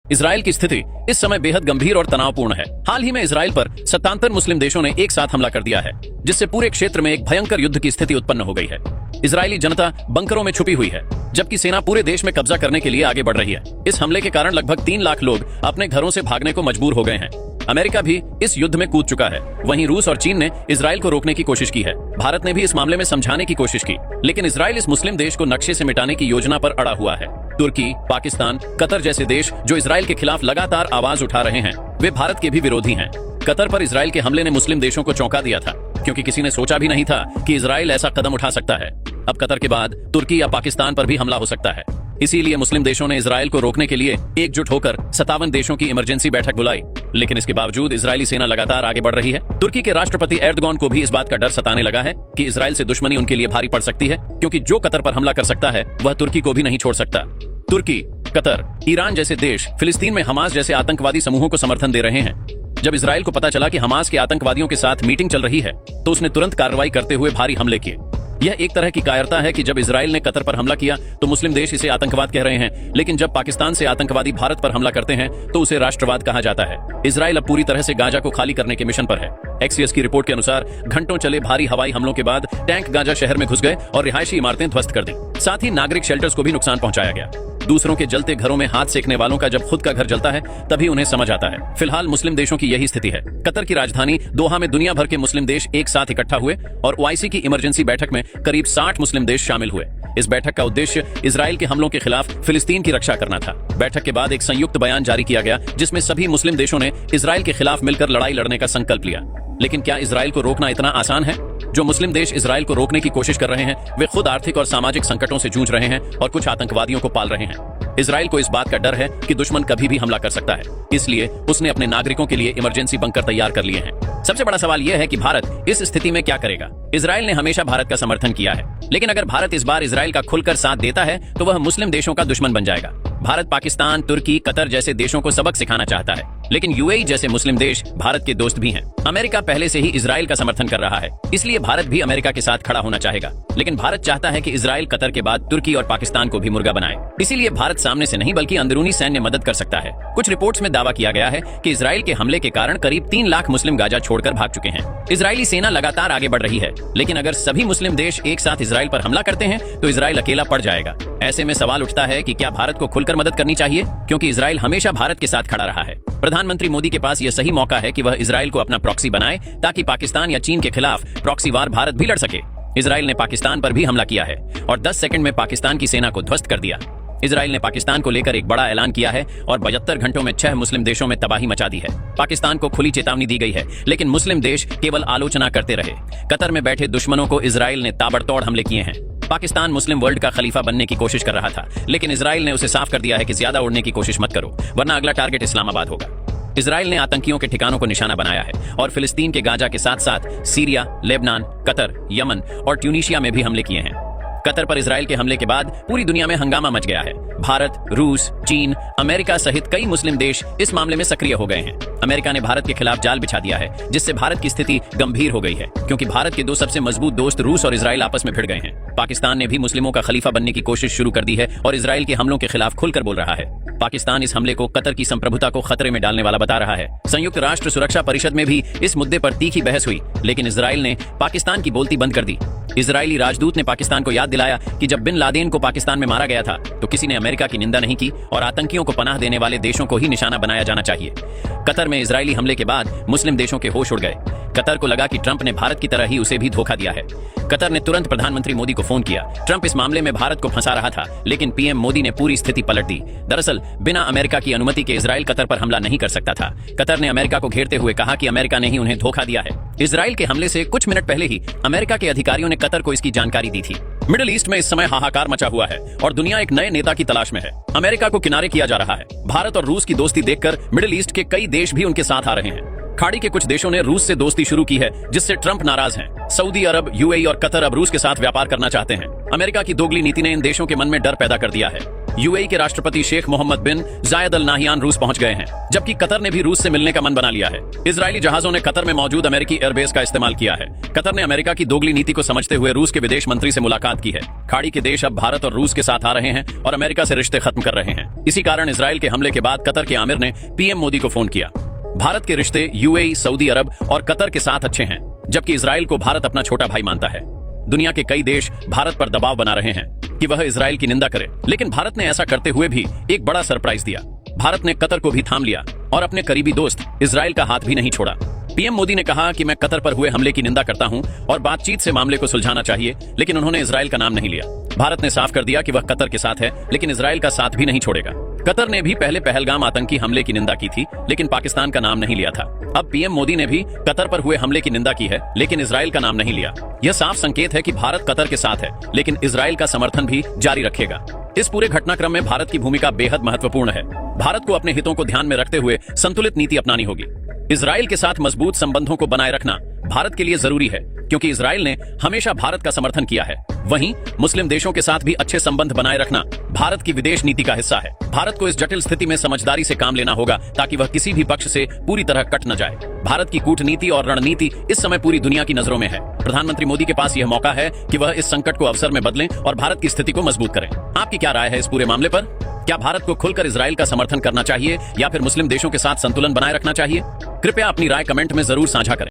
Israel की स्थिति इस समय बेहद गंभीर और तनावपूर्ण है। हाल ही में इजराइल पर 77 मुस्लिम देशों ने एक साथ हमला कर दिया है, जिससे पूरे क्षेत्र में एक भयंकर युद्ध की स्थिति उत्पन्न हो गई है। इजरायली जनता बंकरों में छुपी हुई है, जबकि सेना पूरे देश में कब्जा करने के लिए आगे बढ़ रही है। इस हमले के कारण लगभग 3 लाख लोग अपने घरों से भागने को मजबूर हो गए हैं। अमेरिका भी इस युद्ध में कूद चुका है। वहीं रूस और चीन ने इजराइल को रोकने की कोशिश की है। भारत ने भी इस मामले में समझाने की कोशिश की, लेकिन इजराइल इस मुस्लिम देश को नक्शे से मिटाने की योजना पर अड़ा हुआ है। तुर्की, पाकिस्तान, कतर जैसे देश जो इजराइल के खिलाफ लगातार आवाज उठा रहे हैं, वे भारत के भी विरोधी हैं। कतर पर इजराइल के हमले ने मुस्लिम देशों को चौंका दिया था, क्योंकि किसी ने सोचा भी नहीं था कि इजराइल ऐसा कदम उठा सकता है। अब कतर के बाद तुर्की या पाकिस्तान पर भी हमला हो सकता है। इसीलिए मुस्लिम देशों ने इजराइल को रोकने के लिए एकजुट होकर 57 देशों की इमरजेंसी बैठक बुलाई, लेकिन इसके बावजूद इजरायली सेना लगातार आगे बढ़ रही है। तुर्की के राष्ट्रपति एर्दोगान को भी इस बात का डर सताने लगा है कि इजराइल से दुश्मनी उनके लिए भारी पड़ सकती है, क्योंकि जो कतर पर हमला कर सकता है वह तुर्की को भी नहीं छोड़ सकता। तुर्की, कतर, ईरान जैसे देश फिलिस्तीन में हमास जैसे आतंकवादी समूहों को समर्थन दे रहे हैं। जब इजराइल को पता चला कि हमास के आतंकवादियों के साथ मीटिंग चल रही है, तो उसने तुरंत कार्रवाई करते हुए भारी हमले किए। यह एक तरह की कायरता है कि जब इजराइल ने कतर पर हमला किया तो मुस्लिम देश इसे आतंकवाद कह रहे हैं, लेकिन जब पाकिस्तान से आतंकवादी भारत पर हमला करते हैं तो उसे राष्ट्रवाद कहा जाता है। इजराइल अब पूरी तरह से गाजा को खाली करने के मिशन पर है। एक्सियस की रिपोर्ट के अनुसार घंटों चले भारी हवाई हमलों के बाद टैंक गाजा शहर में घुस गए और रिहायशी इमारतें ध्वस्त कर दी। साथ ही नागरिक शेल्टर्स को भी नुकसान पहुंचाया गया। दूसरों के जलते घरों में हाथ सेकने वालों का जब खुद का घर जलता है तभी उन्हें समझ आता है। फिलहाल मुस्लिम देशों की यही स्थिति है। कतर की राजधानी दोहा में दुनिया भर के मुस्लिम देश एक साथ इकट्ठा हुए और ओआईसी की इमरजेंसी बैठक में करीब 60 मुस्लिम देश शामिल हुए। इस बैठक का उद्देश्य इजराइल के हमलों के खिलाफ फिलिस्तीन की रक्षा करना था। बैठक के बाद एक संयुक्त बयान जारी किया गया, जिसमें सभी मुस्लिम देशों ने इजराइल के खिलाफ मिलकर लड़ाई लड़ने का संकल्प लिया। लेकिन क्या इजराइल को रोकना इतना आसान है? जो मुस्लिम देश इजराइल को रोकने की कोशिश कर रहे हैं, वे खुद आर्थिक और सामाजिक संकटों से जूझ रहे हैं और कुछ आतंकवादियों को पाल रहे हैं। इजराइल को इस बात का डर है कि दुश्मन कभी भी हमला कर सकता है, इसलिए उसने अपने नागरिकों के लिए इमरजेंसी बंकर तैयार कर लिए हैं। सबसे बड़ा सवाल यह है कि भारत इस स्थिति में क्या करेगा। इजराइल ने हमेशा भारत का समर्थन किया है, लेकिन अगर भारत इस बार इजराइल का खुलकर साथ देता है तो वह मुस्लिम देशों का दुश्मन बन जाएगा। भारत पाकिस्तान, तुर्की, कतर जैसे देशों को सबक सिखाना चाहता है, लेकिन यूएई जैसे मुस्लिम देश भारत के दोस्त भी हैं। अमेरिका पहले से ही इजराइल का समर्थन कर रहा है, इसलिए भारत भी अमेरिका के साथ खड़ा होना चाहेगा। लेकिन भारत चाहता है कि इजराइल कतर के बाद तुर्की और पाकिस्तान को भी मुर्गा बनाए। इसीलिए भारत सामने से नहीं बल्कि अंदरूनी सैन्य मदद कर सकता है। कुछ रिपोर्ट्स में दावा किया गया है कि इजराइल के हमले के कारण करीब 3 लाख मुस्लिम गाजा छोड़कर भाग चुके हैं। इजरायली सेना लगातार आगे बढ़ रही है, लेकिन अगर सभी मुस्लिम देश एक साथ इजराइल पर हमला करते हैं तो इजराइल अकेला पड़ जाएगा। ऐसे में सवाल उठता है कि क्या भारत को खुलकर मदद करनी चाहिए, क्योंकि इजराइल हमेशा भारत के साथ खड़ा रहा है। प्रधानमंत्री मोदी के पास यह सही मौका है कि वह इजराइल को अपना प्रॉक्सी बनाए, ताकि पाकिस्तान या चीन के खिलाफ प्रॉक्सी वार भारत भी लड़ सके। इजराइल ने पाकिस्तान पर भी हमला किया है और 10 सेकंड में पाकिस्तान की सेना को ध्वस्त कर दिया। इजराइल ने पाकिस्तान को लेकर एक बड़ा ऐलान किया है और 72 घंटों में 6 मुस्लिम देशों में तबाही मचा दी है। पाकिस्तान को खुली चेतावनी दी गई है, लेकिन मुस्लिम देश केवल आलोचना करते रहे। कतर में बैठे दुश्मनों को इजराइल ने ताबड़तोड़ हमले किए हैं। पाकिस्तान मुस्लिम वर्ल्ड का खलीफा बनने की कोशिश कर रहा था, लेकिन इजराइल ने उसे साफ कर दिया है कि ज्यादा उड़ने की कोशिश मत करो, वरना अगला टारगेट इस्लामाबाद होगा। इजराइल ने आतंकियों के ठिकानों को निशाना बनाया है और फिलिस्तीन के गाजा के साथ साथ सीरिया, लेबनान, कतर, यमन और ट्यूनीशिया में भी हमले किए हैं। कतर पर इजराइल के हमले के बाद पूरी दुनिया में हंगामा मच गया है। भारत, रूस, चीन, अमेरिका सहित कई मुस्लिम देश इस मामले में सक्रिय हो गए हैं। अमेरिका ने भारत के खिलाफ जाल बिछा दिया है, जिससे भारत की स्थिति गंभीर हो गई है, क्योंकि भारत के 2 सबसे मजबूत दोस्त रूस और इजराइल आपस में भिड़ गए हैं। पाकिस्तान ने भी मुस्लिमों का खलीफा बनने की कोशिश शुरू कर दी है और इजराइल के हमलों के खिलाफ खुलकर बोल रहा है। पाकिस्तान इस हमले को कतर की संप्रभुता को खतरे में डालने वाला बता रहा है। संयुक्त राष्ट्र सुरक्षा परिषद में भी इस मुद्दे पर तीखी बहस हुई, लेकिन इजराइल ने पाकिस्तान की बोलती बंद कर दी। इजरायली राजदूत ने पाकिस्तान को याद दिलाया कि जब बिन लादेन को पाकिस्तान में मारा गया था तो किसी ने अमेरिका की निंदा नहीं की और आतंकियों को पनाह देने वाले देशों को ही निशाना बनाया जाना चाहिए। कतर में इजरायली हमले के बाद मुस्लिम देशों के होश उड़ गए। कतर को लगा कि ट्रंप ने भारत की तरह ही उसे भी धोखा दिया है। कतर ने तुरंत प्रधानमंत्री मोदी को फोन किया। ट्रंप इस मामले में भारत को फंसा रहा था, लेकिन पीएम मोदी ने पूरी स्थिति पलट दी। दरअसल बिना अमेरिका की अनुमति के इजराइल कतर पर हमला नहीं कर सकता था। कतर ने अमेरिका को घेरते हुए कहा कि अमेरिका ने ही उन्हें धोखा दिया है। इजराइल के हमले से कुछ मिनट पहले ही अमेरिका के अधिकारियों ने कतर को इसकी जानकारी दी थी। मिडिल ईस्ट में इस समय हाहाकार मचा हुआ है और दुनिया एक नए नेता की तलाश में है। अमेरिका को किनारे किया जा रहा है। भारत और रूस की दोस्ती देखकर मिडिल ईस्ट के कई देश भी उनके साथ आ रहे हैं। खाड़ी के कुछ देशों ने रूस से दोस्ती शुरू की है, जिससे ट्रंप नाराज हैं। सऊदी अरब, यूएई और कतर अब रूस के साथ व्यापार करना चाहते हैं। अमेरिका की दोगली नीति ने इन देशों के मन में डर पैदा कर दिया है। यूएई के राष्ट्रपति शेख मोहम्मद बिन जायद अल नाहियान रूस पहुंच गए हैं, जबकि कतर ने भी रूस से मिलने का मन बना लिया है। इजरायली जहाजों ने कतर में मौजूद अमेरिकी एयरबेस का इस्तेमाल किया है। कतर ने अमेरिका की दोगली नीति को समझते हुए रूस के विदेश मंत्री से मुलाकात की है। खाड़ी के देश अब भारत और रूस के साथ आ रहे हैं और अमेरिका से रिश्ते खत्म कर रहे हैं। इसी कारण इजरायल के हमले के बाद कतर के आमिर ने पीएम मोदी को फोन किया। भारत के रिश्ते यूएई, सऊदी अरब और कतर के साथ अच्छे हैं, जबकि इजरायल को भारत अपना छोटा भाई मानता है। दुनिया के कई देश भारत पर दबाव बना रहे हैं कि वह इजरायल की निंदा करे, लेकिन भारत ने ऐसा करते हुए भी एक बड़ा सरप्राइज दिया। भारत ने कतर को भी थाम लिया और अपने करीबी दोस्त इजरायल का हाथ भी नहीं छोड़ा। पीएम मोदी ने कहा कि मैं कतर पर हुए हमले की निंदा करता हूं और बातचीत से मामले को सुलझाना चाहिए, लेकिन उन्होंने इजरायल का नाम नहीं लिया। भारत ने साफ कर दिया कि वह कतर के साथ है, लेकिन इजरायल का साथ भी नहीं छोड़ेगा। कतर ने भी पहले पहलगाम आतंकी हमले की निंदा की थी, लेकिन पाकिस्तान का नाम नहीं लिया था। अब पीएम मोदी ने भी कतर पर हुए हमले की निंदा की है, लेकिन इजरायल का नाम नहीं लिया। यह साफ संकेत है कि भारत कतर के साथ है, लेकिन इजरायल का समर्थन भी जारी रखेगा। इस पूरे घटनाक्रम में भारत की भूमिका बेहद महत्वपूर्ण है। भारत को अपने हितों को ध्यान में रखते हुए संतुलित नीति अपनानी होगी। इजरायल के साथ मजबूत संबंधों को बनाए रखना भारत के लिए जरूरी है, क्योंकि इजरायल ने हमेशा भारत का समर्थन किया है। वहीं मुस्लिम देशों के साथ भी अच्छे संबंध बनाए रखना भारत की विदेश नीति का हिस्सा है। भारत को इस जटिल स्थिति में समझदारी से काम लेना होगा, ताकि वह किसी भी पक्ष से पूरी तरह कट न जाए। भारत की कूटनीति और रणनीति इस समय पूरी दुनिया की नजरों में है। प्रधानमंत्री मोदी के पास यह मौका है कि वह इस संकट को अवसर में बदलें और भारत की स्थिति को मजबूत करें। आपकी क्या राय है इस पूरे मामले पर? क्या भारत को खुलकर इजरायल का समर्थन करना चाहिए या फिर मुस्लिम देशों के साथ संतुलन बनाए रखना चाहिए? कृपया अपनी राय कमेंट में जरूर साझा करें।